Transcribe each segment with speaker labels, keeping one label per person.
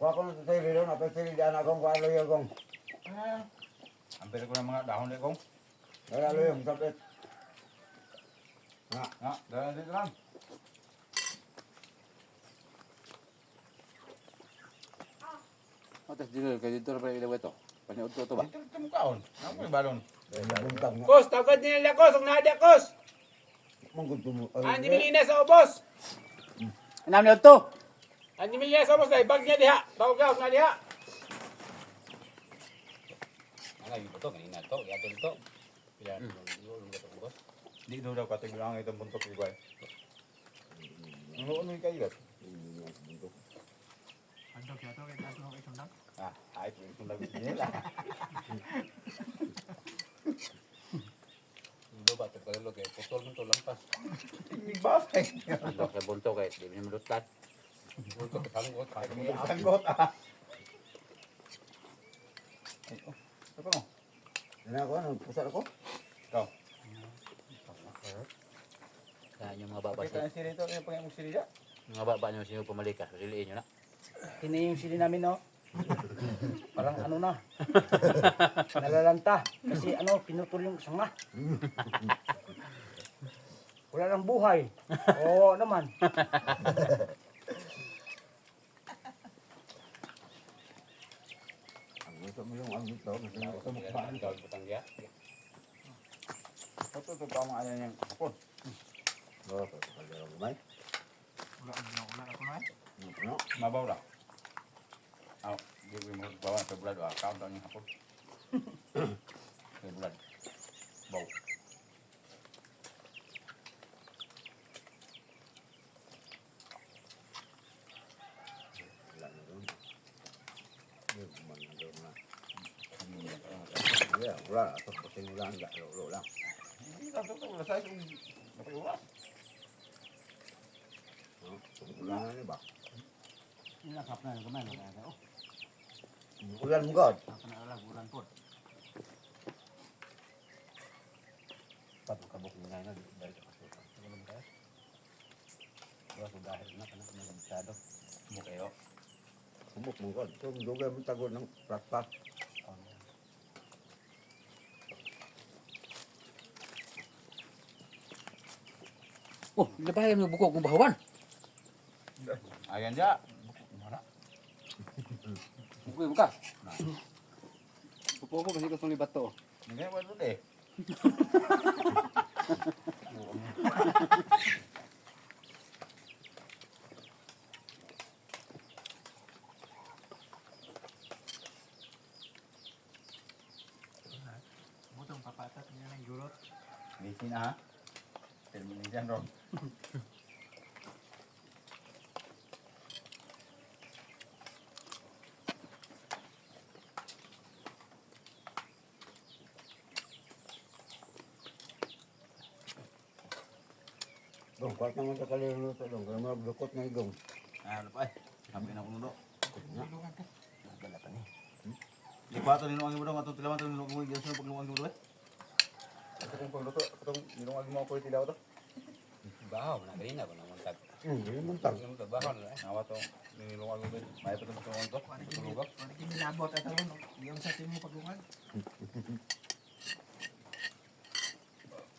Speaker 1: Kuha ko ng sili doon, apay sili dyan akong kuha loyo kong.
Speaker 2: Hampir ko ng mga dahon ni Kong.
Speaker 1: Kaya loyo, masapit.
Speaker 2: Dala dito lang.
Speaker 3: Atas dito kay dito pa ilaw ito. Paniud to ba?
Speaker 2: Dito mo kaon. Ako yung balon.
Speaker 1: Buntag nga.
Speaker 4: Kos, tagad nila kos, ang nadia kos.
Speaker 1: Manggusto mo.
Speaker 4: Anji Milina sa ubos.
Speaker 3: Nam niyo to.
Speaker 4: Anji Milina sa ubos, dahil bag niya diha. Bawag ka, na diha.
Speaker 3: Ang ayo to kanina to, yato dito. Pila yung gato ko.
Speaker 2: Di daw katiglang itong buntok ibay. Ano yung kayo?
Speaker 4: Andok yato, kaya taas mo kay sundang.
Speaker 2: Ay, kung lagot nila.
Speaker 3: Do ba to kay kay putol mo to lampas.
Speaker 2: Ibabay.
Speaker 3: Andok kay bunto kay di mo lutat. Bunto ka sanggot.
Speaker 2: Sanggot ah. Ito no?
Speaker 1: Ano ako, pusat ako?
Speaker 2: Ikaw.
Speaker 3: Kaya yung mga baba
Speaker 2: Kita ang sili ito, yung pangyaong sili dyan.
Speaker 3: mga baba niyo sino pumalika, siliin niyo na.
Speaker 5: Kini yung sili namin, no? Parang ano na. Nalalanta. Kasi ano, pinutol yung sanga. Wala lang buhay. Oo naman.
Speaker 1: Ang gusto mo yung ang gusto. Gusto mo kumain.
Speaker 3: Daw Batangas.
Speaker 2: Ito pa mga ayan yung kapon.
Speaker 1: Oo, pagkakalaw mo may.
Speaker 4: Wala ako na.
Speaker 1: Ano?
Speaker 2: Mabaw lang. Di ko mo bawa sa bulad. Count down yung kapon. Sa bulad. Baw.
Speaker 1: Wala na doon. Yung man na doon na. Yeah, wala. Ito kasing wala. Lolo lang.
Speaker 2: Hindi lang ito. Wala sa isang nakiulas.
Speaker 1: Wala na niya ba?
Speaker 5: Nakap na yung kumain.
Speaker 1: Ulan mo god.
Speaker 5: Ako na alam, ulan po.
Speaker 3: Kabuk ni na dari kasutan. Belum kaya. Wala ko dahil na kana masyado. Mo kayo.
Speaker 1: Sumuk mo god. Ito, dugay mo tagod ng prakpak.
Speaker 3: Oh, lebay mo buko kung bahawan.
Speaker 2: Ayan dyan. Mana?
Speaker 3: Buko buka. Buko ko kasi kung libat to.
Speaker 2: Hindi mo ito eh.
Speaker 4: Butong papatat niya ng gulot.
Speaker 2: Lisi na ha. Termination ron.
Speaker 1: Dong, kahit naman sa kaluluto dong. Kaya maglukot na igong.
Speaker 2: Ano pa eh. Sabi na kuno do.
Speaker 3: Nagala pa ni.
Speaker 2: Di pa ito niluwagin mo daw. Matong tilawan ito niluwagin mo. Diyan sila pagluwagin mo daw eh. Ito kong pagluto. Itong niluwagin mo ako yung tilaw to.
Speaker 3: Bahaw na ganina ko naman tag.
Speaker 1: Hindi mo tag.
Speaker 3: Yung bahaw na.
Speaker 2: Nawa to. Niluwagin mo. May pa itong tulungan to. Tulugak.
Speaker 4: Pwede kinilabot at ayun. Yung sa timo paglungan.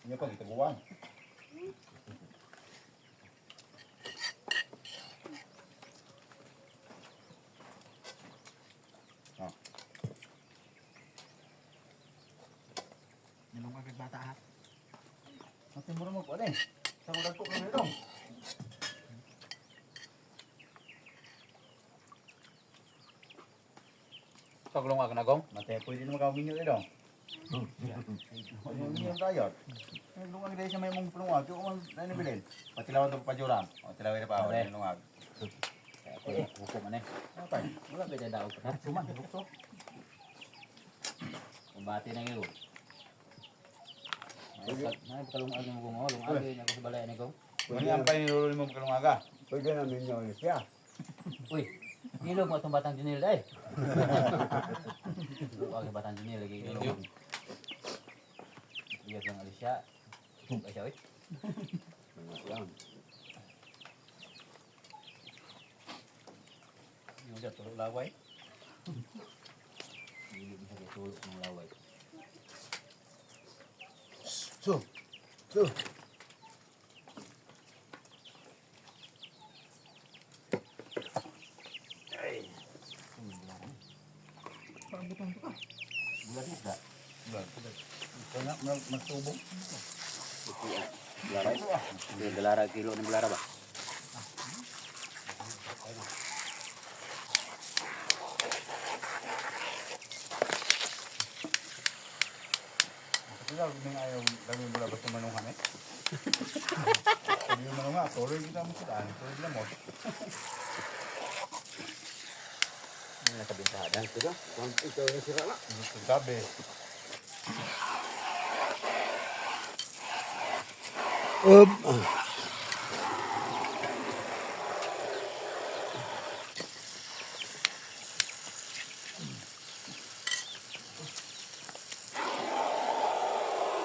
Speaker 2: Ini apa kita buang?
Speaker 4: Nilungan kay bata ha.
Speaker 2: Nanti murah mau apa deh? Sama dagko na dong.
Speaker 3: Paglong ako na gong.
Speaker 2: Mate pwede naman kami minyo dong. Ano minyo tayo? Eh lungan dai sa may mong plungag, ko man na bilin. Patilawan to pajuram. O tilaway na pa ako ng lungag.
Speaker 3: Buko man eh.
Speaker 2: Ano tayo?
Speaker 3: Wala beda daw pa.
Speaker 2: Suman, bukso.
Speaker 3: Kumbati na yun. Ay, kalungag mo gong. Lungag yun ako sa balay ni gong.
Speaker 2: Ano ang pay ni lolo mo kalungaga?
Speaker 1: Pwede na minyo siya.
Speaker 3: Uy, nilog mo itong batang junil day. Huwag yung batang junil lagi nilog. Iyag lang alis siya. Ay siya, uy.
Speaker 1: Mga lang.
Speaker 3: Mo siya tulog laway. Hindi bisa tulog ng laway.
Speaker 1: So. So.
Speaker 3: Bulan isda.
Speaker 2: Kaya magtubong.
Speaker 3: Belara itu ah. Belara kilo ni belara ba?
Speaker 2: Kaya may ayaw gawin mo labas ng manungan eh. Sabi yung manungan, tuloy kita mo sila. Tuloy lang mo.
Speaker 3: Nasa bintahan ko do.
Speaker 1: Ikaw na sira na.
Speaker 2: Sabi.
Speaker 1: Um.